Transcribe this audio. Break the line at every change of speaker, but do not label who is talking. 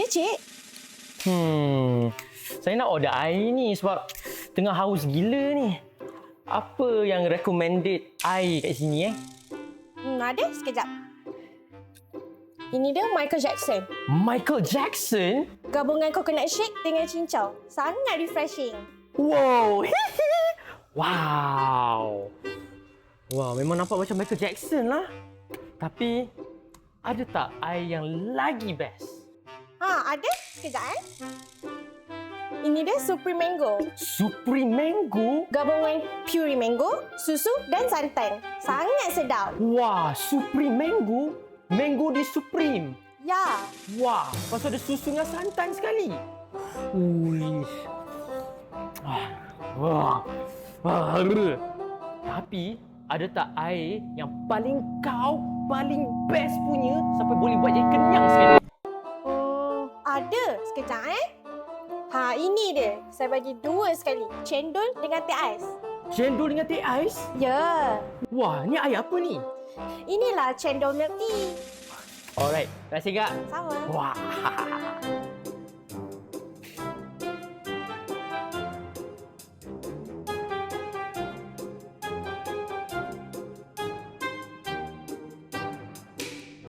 Ya, Cik.
Saya nak order air ni sebab tengah haus gila ni. Apa yang recommended air kat sini
Ada, sekejap. Ini dia Michael Jackson.
Michael Jackson?
Gabungan coconut shake dengan cincau. Sangat refreshing.
Wow. Wow. Wow, memang nampak macam Michael Jackson lah. Tapi, ada tak air yang lagi best?
Ada. Sekejap, Ini dia Supreme Mango.
Supreme Mango?
Gabungan puri mango, susu dan santan. Sangat sedap.
Wah, Supreme Mango? Mango di Supreme?
Ya.
Wah, pasal ada susu dengan santan sekali. Ui. Wah. Tapi, ada tak air yang paling best punya sampai boleh buat jadi kenyang sekali?
Ada. Sekejap, Ini dia. Saya bagi 2 sekali. Cendol dengan teh ais.
Cendol dengan teh ais?
Ya.
Wah, ni air apa ni?
Inilah cendol milk tea.
Alright, terima kasih Kak.
Sama.
Wah.